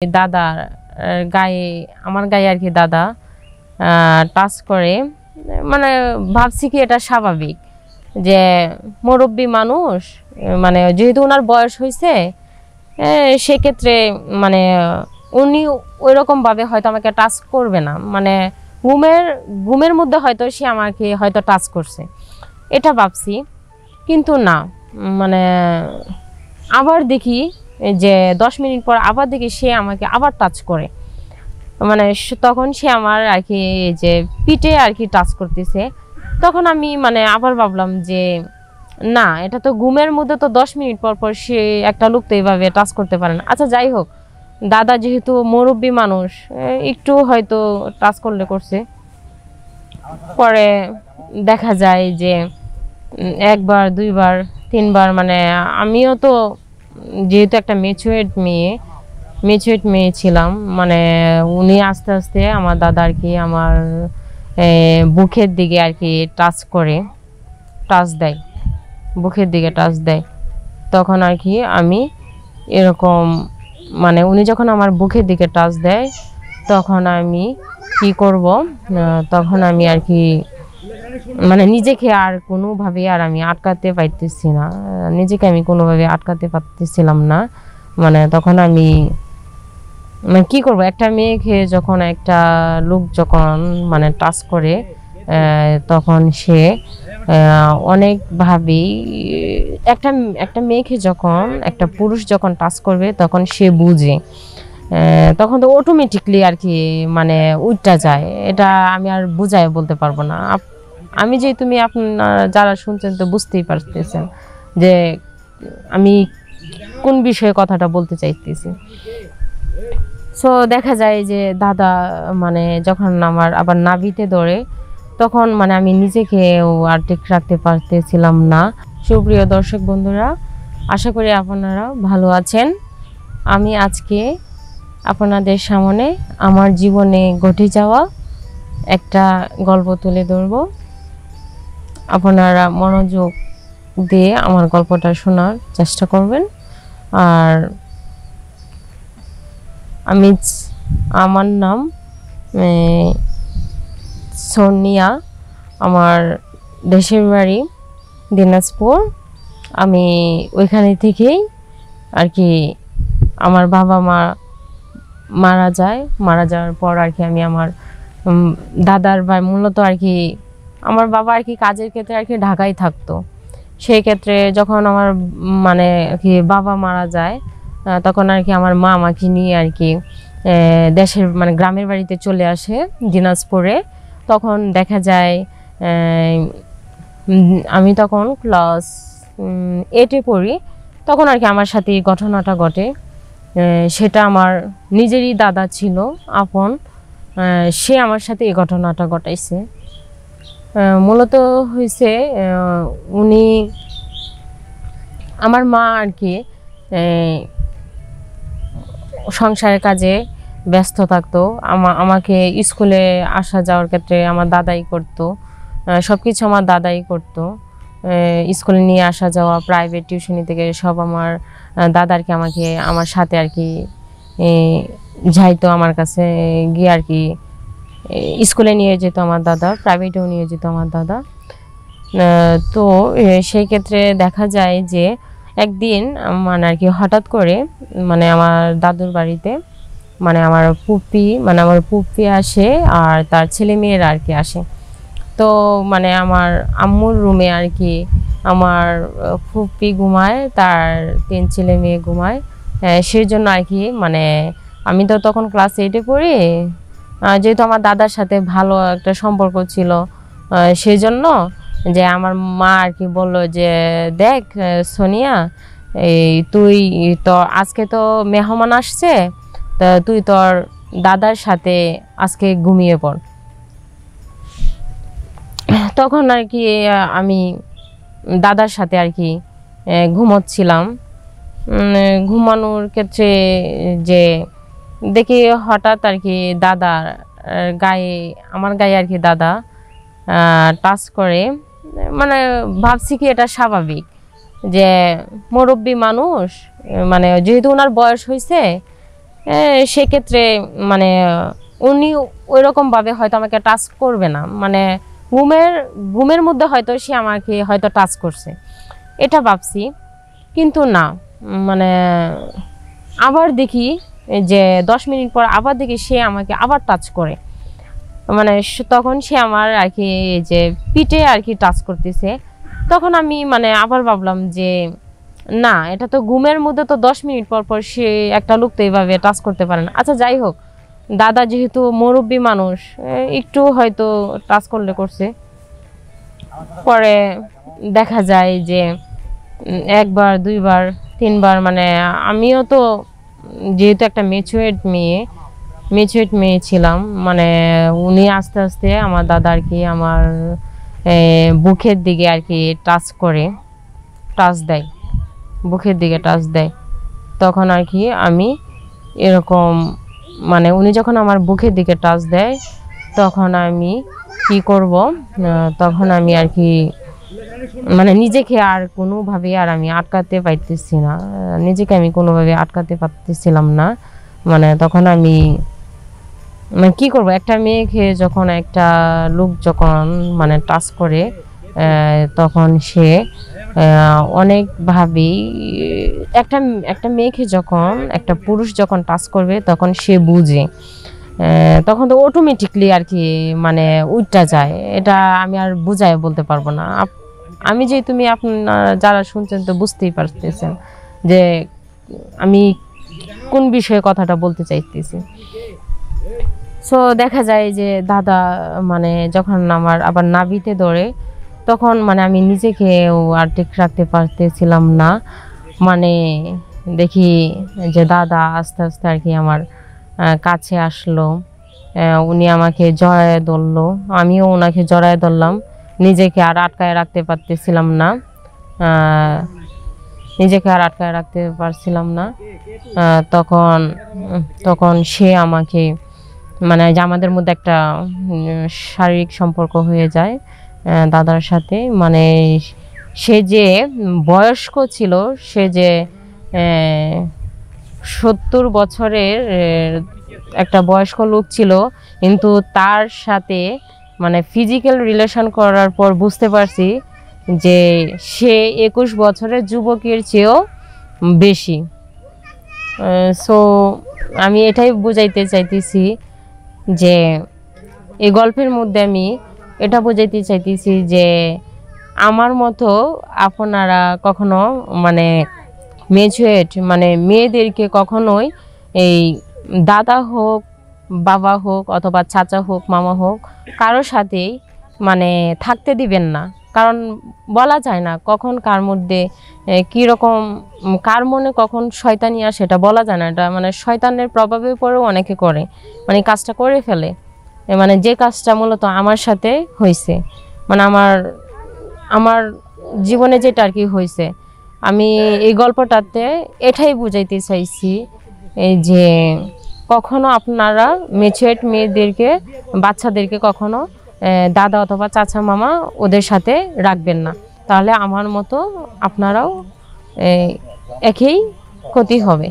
দাদা গায়ে আমার গায়ে আর কি দাদা টাচ করে, মানে ভাবছি কি এটা স্বাভাবিক যে মুরব্বী মানুষ, মানে যেহেতু ওনার বয়স হয়েছে সেক্ষেত্রে মানে উনি ওইরকম ভাবে হয়তো আমাকে টাচ করবে না, মানে ঘুমের মধ্যে হয়তো সে আমাকে হয়তো টাচ করছে এটা ভাবছি। কিন্তু না, মানে আবার দেখি যে 10 মিনিট পর আবার দেখি সে আমাকে আবার টাচ করে, মানে তখন সে আমার আর কি যে পিঠে আর কি টাচ করতেছে। তখন আমি মানে আবার ভাবলাম যে না, এটা তো ঘুমের মধ্যে তো 10 মিনিট পর পর সে একটা লোক তো এইভাবে টাচ করতে পারে না। আচ্ছা যাই হোক, দাদা যেহেতু মুরব্বী মানুষ একটু হয়তো টাচ করলে করছে। পরে দেখা যায় যে একবার দুইবার তিনবার, মানে আমিও তো যেহেতু একটা মেচুয়েট মেয়ে ছিলাম, মানে উনি আস্তে আস্তে আমার দাদা আর কি আমার বুকের দিকে আর কি টাচ দেয়, বুকের দিকে টাচ দেয়। তখন আর কি আমি এরকম, মানে উনি যখন আমার বুকের দিকে টাচ দেয় তখন আমি কি করব, তখন আমি আর কি মানে নিজেকে আর কোনোভাবে আর আমি আটকাতে পারতেছি না, নিজেকে আমি কোনোভাবে আটকাতে পারতেছিলাম না। মানে তখন আমি মানে কি করব, একটা মেয়েকে যখন একটা লোক যখন মানে টাচ করে তখন সে অনেকভাবেই একটা একটা মেয়েকে যখন একটা পুরুষ যখন টাচ করবে তখন সে বুঝে, তখন তো অটোমেটিকলি আর কি মানে উঠটা যায়। এটা আমি আর বুঝায় বলতে পারবো না। আমি যে তুমি আপনারা যারা শুনছেন তো বুঝতেই পারতেছেন যে আমি কোন বিষয়ে কথাটা বলতে চাইতেছি। সো দেখা যায় যে দাদা মানে যখন আমার আবার নাভিতে ধরে তখন মানে আমি নিজেকেও আর ঠিক রাখতে পারতেছিলাম না। সুপ্রিয় দর্শক বন্ধুরা, আশা করি আপনারা ভালো আছেন। আমি আজকে আপনাদের সামনে আমার জীবনে ঘটে যাওয়া একটা গল্প তুলে ধরব। আপনারা মনোযোগ দিয়ে আমার গল্পটা শোনার চেষ্টা করবেন। আর আমার নাম সোনিয়া, আমার দেশের বাড়ি দিনাজপুর। আমি ওইখানে থেকেই আর কি আমার বাবা মা মারা যাওয়ার পর আর কি আমি আমার দাদার ভাই, মূলত আর কি আমার বাবা আর কি কাজের ক্ষেত্রে আর কি ঢাকায় থাকতো। সেই ক্ষেত্রে যখন আমার মানে আর কি বাবা মারা যায় তখন আর কি আমার মা আমাকে নিয়ে আর কি দেশের মানে গ্রামের বাড়িতে চলে আসে দিনাজপুরে। তখন দেখা যায় আমি তখন ক্লাস 8-এ পড়ি। তখন আর কি আমার সাথে এই ঘটনাটা ঘটে। সেটা আমার নিজেরই দাদা ছিল আপন, সে আমার সাথে এই ঘটনাটা ঘটাইছে। মূলত হয়েছে উনি আমার মা আর কি সংসারের কাজে ব্যস্ত থাকতো। আমাকে স্কুলে আসা যাওয়ার ক্ষেত্রে আমার দাদাই করতো, সব কিছু আমার দাদাই করতো। স্কুলে নিয়ে আসা যাওয়া, প্রাইভেট টিউশনি থেকে সব আমার দাদারকে আমাকে আমার সাথে আর কি যাইতো, আমার কাছে গিয়ে আর কি স্কুলে নিয়ে যেত আমার দাদা, প্রাইভেটেও নিয়ে যেত আমার দাদা। তো সেই ক্ষেত্রে দেখা যায় যে একদিন মানে আর কি হঠাৎ করে মানে আমার দাদুর বাড়িতে মানে আমার পুপি আসে আর তার ছেলে মেয়েরা আর কি আসে। তো মানে আমার আম্মুর রুমে আর কি আমার ফুপি ঘুমায়, তার 3 ছেলে মেয়ে ঘুমায়। সেই জন্য আর কি মানে আমি তো তখন ক্লাস 8-এ পড়ি, যেহেতু আমার দাদার সাথে ভালো একটা সম্পর্ক ছিল সেই জন্য যে আমার মা আর কি বললো যে দেখ সোনিয়া, তুই তো আজকে তো মেহমান আসছে, তা তুই তোর দাদার সাথে আজকে ঘুমিয়ে পড়। তখন আর কি আমি দাদার সাথে আর কি ঘুমোচ্ছিলাম। ঘুমানোর ক্ষেত্রে যে দেখি হঠাৎ আর কি দাদার আমার গায়ে আর কি দাদা টাচ করে, মানে ভাবছি কি এটা স্বাভাবিক যে মুরব্বী মানুষ, মানে যেহেতু ওনার বয়স হয়েছে সেক্ষেত্রে মানে উনি ওইরকমভাবে হয়তো আমাকে টাচ করবে না, মানে ঘুমের মধ্যে হয়তো সে আমাকে হয়তো টাচ করছে, এটা ভাবছি। কিন্তু না, মানে আবার দেখি যে 10 মিনিট পর আবার দেখি সে আমাকে আবার টাচ করে, মানে তখন সে আমার আর কি যে পিঠে আর কি টাচ করতেছে। তখন আমি মানে আবার ভাবলাম যে না, এটা তো ঘুমের মধ্যে তো 10 মিনিট পর পর সে একটা লোক তো এইভাবে টাচ করতে পারে না। আচ্ছা যাই হোক, দাদা যেহেতু মুরব্বী মানুষ, একটু হয়তো টাচ করলে করছে। পরে দেখা যায় যে একবার, দুইবার, তিনবার, মানে আমিও তো যেহেতু একটা মেচুয়েট মেয়ে ছিলাম, মানে উনি আস্তে আস্তে আমার দাদা আর কি আমার বুকের দিকে আর কি টাচ দেয়, বুকের দিকে টাচ দেয়। তখন আর কি আমি এরকম, মানে উনি যখন আমার বুকের দিকে টাচ দেয় তখন আমি কি করব, তখন আমি আর কি মানে নিজেকে আর কোনোভাবে আর আমি আটকাতে পারতেছি না, নিজেকে আমি কোনোভাবে আটকাতে পারতেছিলাম না। মানে তখন আমি মানে কি করব, একটা মেয়েকে যখন একটা লোক যখন মানে টাচ করে, তখন সে অনেকভাবেই একটা একটা মেয়েকে যখন একটা পুরুষ যখন টাচ করবে তখন সে বুঝে, তখন তো অটোমেটিকলি আর কি মানে উঠটা যায়। এটা আমি আর বুঝায় বলতে পারবো না। আমি যে তুমি আপনারা যারা শুনছেন তো বুঝতেই পারতেছেন যে আমি কোন বিষয়ে কথাটা বলতে চাইতেছি। সো দেখা যায় যে দাদা মানে যখন আমার আবার নাভিতে ধরে, তখন মানে আমি নিজেকেও আর ঠিক রাখতে পারতেছিলাম না। মানে দেখি যে দাদা আস্তে আস্তে আর কি আমার কাছে আসলো, উনি আমাকে জড়ায় ধরলো, আমিও ওনাকে জড়ায় ধরলাম। নিজেকে আর আটকায় রাখতে পারতেছিলাম না, নিজেকে আর আটকায় রাখতে পারছিলাম না। তখন তখন সে আমাকে মানে যে আমাদের মধ্যে একটা শারীরিক সম্পর্ক হয়ে যায় দাদার সাথে। মানে সে যে বয়স্ক ছিল, সে যে 70 বছরের একটা বয়স্ক লোক ছিল, কিন্তু তার সাথে মানে ফিজিক্যাল রিলেশন করার পর বুঝতে পারছি যে সে 21 বছরের যুবকের চেয়েও বেশি। সো আমি এটাই বুঝাইতে চাইতেছি যে এই গল্পের মধ্যে আমি এটা বোঝাইতে চাইতেছি যে আমার মতো আপনারা কখনো মানে মেচুয়েট মানে মেয়েদেরকে কখনোই এই দাদা হোক, বাবা হোক, অথবা চাচা হোক, মামা হোক, কারোর সাথেই মানে থাকতে দিবেন না। কারণ বলা যায় না কখন কার মধ্যে কীরকম, কার মনে কখন শয়তানি আসে সেটা বলা যায় না। এটা মানে শয়তানের প্রভাবে পড়েও অনেকে করে, মানে কাজটা করে ফেলে। মানে যে কাজটা মূলত আমার সাথে হয়েছে, মানে আমার জীবনে যেটা আর কি হয়েছে, আমি এই গল্পটাতে এটাই বুঝাইতে চাইছি এই যে কখনো আপনারা মেচুয়েট মেয়েদেরকে, বাচ্চাদেরকে কখনো দাদা অথবা চাচা মামা ওদের সাথে রাখবেন না, তাহলে আমার মতো আপনারাও একই ক্ষতি হবে।